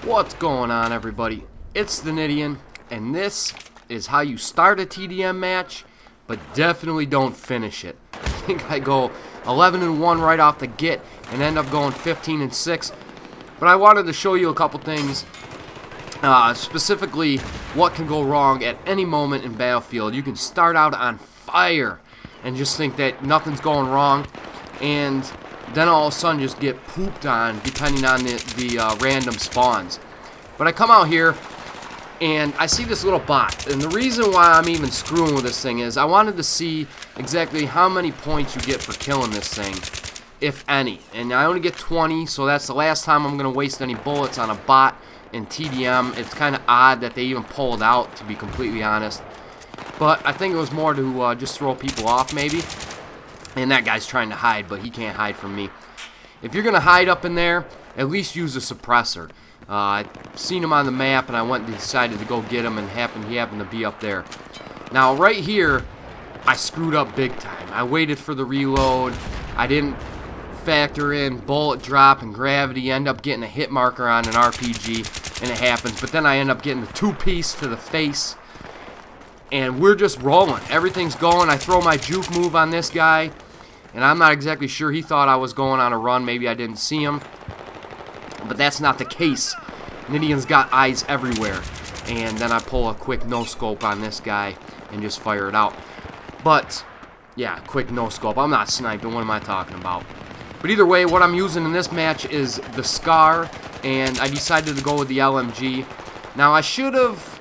What's going on, everybody? It's TheNidien, and this is how you start a TDM match, but definitely don't finish it. I think I go 11-1 right off the get and end up going 15-6. But I wanted to show you a couple things, specifically what can go wrong at any moment in Battlefield. You can start out on fire and just think that nothing's going wrong, and then all of a sudden just get pooped on depending on the random spawns. But I come out here and I see this little bot, and the reason why I'm even screwing with this thing is I wanted to see exactly how many points you get for killing this thing, if any. And I only get 20, so that's the last time I'm going to waste any bullets on a bot in TDM. It's kind of odd that they even pulled out, to be completely honest. But I think it was more to just throw people off, maybe. And that guy's trying to hide, but he can't hide from me. If you're going to hide up in there, at least use a suppressor. I seen him on the map, and I went and decided to go get him, and he happened to be up there. Now, right here, I screwed up big time. I waited for the reload. I didn't factor in bullet drop and gravity. End up getting a hit marker on an RPG, and it happens. But then I end up getting the two-piece to the face, and we're just rolling. Everything's going. I throw my juke move on this guy, and I'm not exactly sure. He thought I was going on a run. Maybe I didn't see him. But that's not the case. Nidien's got eyes everywhere. And then I pull a quick no-scope on this guy and just fire it out. But, yeah, quick no-scope. I'm not sniping. What am I talking about? But either way, what I'm using in this match is the Scar, and I decided to go with the LMG. Now, I should have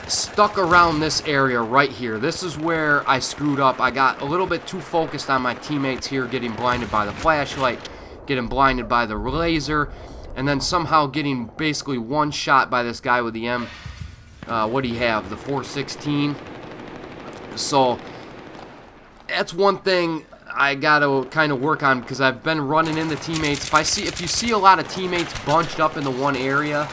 stuck around this area right here. This is where I screwed up. I got a little bit too focused on my teammates here, getting blinded by the flashlight, getting blinded by the laser, and then somehow getting basically one shot by this guy with the what do you have, the 416. So that's one thing I gotta kind of work on, because I've been running into teammates. If you see a lot of teammates bunched up into one area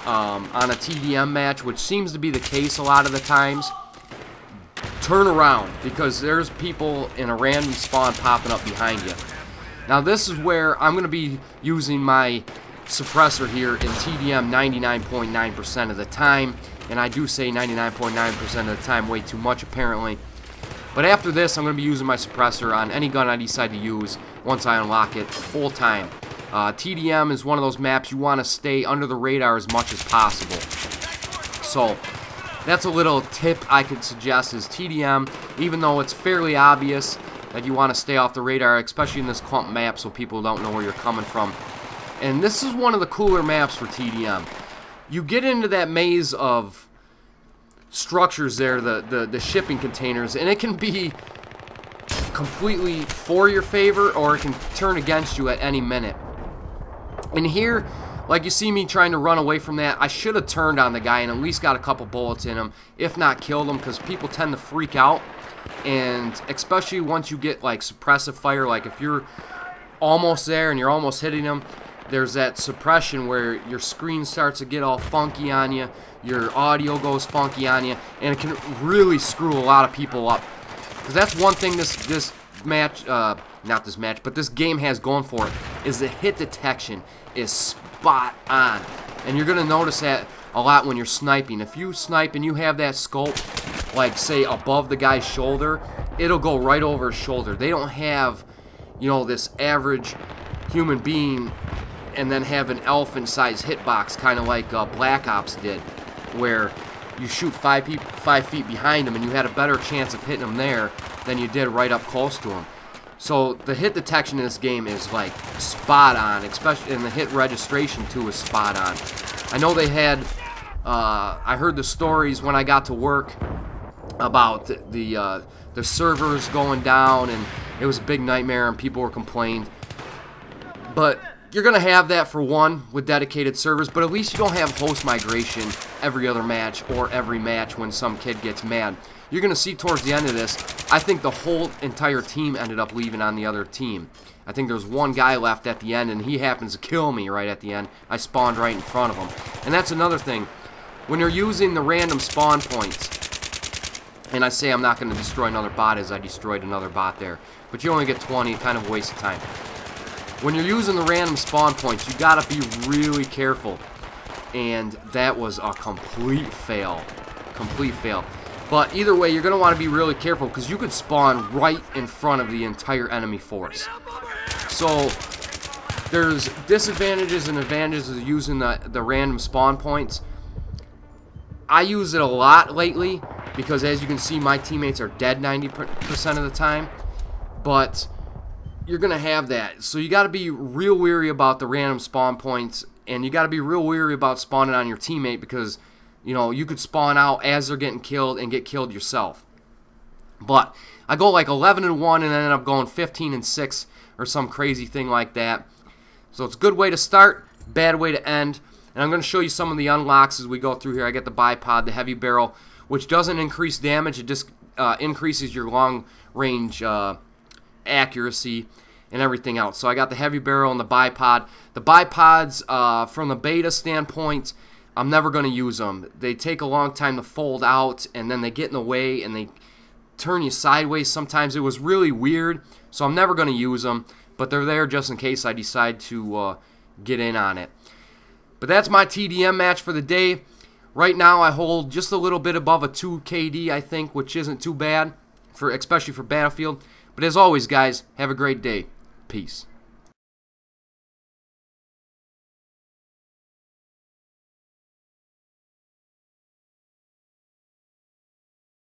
on a TDM match, which seems to be the case a lot of the times, turn around, because there's people in a random spawn popping up behind you. Now this is where I'm going to be using my suppressor here in TDM 99.9% of the time, and I do say 99.9% of the time way too much apparently. But after this, I'm going to be using my suppressor on any gun I decide to use once I unlock it full time. TDM is one of those maps you want to stay under the radar as much as possible. So that's a little tip I could suggest, is TDM, even though it's fairly obvious that you want to stay off the radar, especially in this clump map, so people don't know where you're coming from. And this is one of the cooler maps for TDM. You get into that maze of structures there, the shipping containers, and it can be completely for your favor, or it can turn against you at any minute. And here, like you see me trying to run away from that, I should have turned on the guy and at least got a couple bullets in him, if not killed him, because people tend to freak out. And especially once you get like suppressive fire, like if you're almost there and you're almost hitting them, there's that suppression where your screen starts to get all funky on you, your audio goes funky on you, and it can really screw a lot of people up. Because that's one thing this match, not this match, but this game has going for it, is the hit detection is spot on. And you're going to notice that a lot when you're sniping. If you snipe and you have that scope, like say above the guy's shoulder, it'll go right over his shoulder. They don't have, you know, this average human being and then have an elephant-sized hitbox, kind of like Black Ops did, where you shoot 5 feet behind him and you had a better chance of hitting him there than you did right up close to him. So the hit detection in this game is like spot on, especially in the hit registration too is spot on. I know they had, I heard the stories when I got to work about the servers going down, and it was a big nightmare and people were complaining. But you're going to have that for one with dedicated servers, but at least you don't have host migration every other match or every match when some kid gets mad. You're going to see towards the end of this, I think the whole entire team ended up leaving on the other team. I think there's one guy left at the end, and he happens to kill me right at the end. I spawned right in front of him. And that's another thing. When you're using the random spawn points, and I say I'm not going to destroy another bot as I destroyed another bot there, but you only get 20, kind of a waste of time. When you're using the random spawn points, you gotta be really careful. and that was a complete fail. Complete fail. But either way, you're going to want to be really careful because you could spawn right in front of the entire enemy force. So there's disadvantages and advantages of using the random spawn points. I use it a lot lately because, as you can see, my teammates are dead 90% of the time. But you're going to have that. So you got to be real wary about the random spawn points, and you got to be real wary about spawning on your teammate because, you know, you could spawn out as they're getting killed and get killed yourself. But I go like 11-1 and then end up going 15-6 or some crazy thing like that. So it's a good way to start, bad way to end. And I'm going to show you some of the unlocks as we go through here. I get the bipod, the heavy barrel, which doesn't increase damage. It just increases your long range accuracy and everything else. So I got the heavy barrel and the bipod. The bipods, from the beta standpoint, I'm never going to use them. They take a long time to fold out, and then they get in the way, and they turn you sideways sometimes. It was really weird, so I'm never going to use them, but they're there just in case I decide to get in on it. But that's my TDM match for the day. Right now I hold just a little bit above a 2 KD, I think, which isn't too bad, especially for Battlefield. But as always, guys, have a great day. Peace.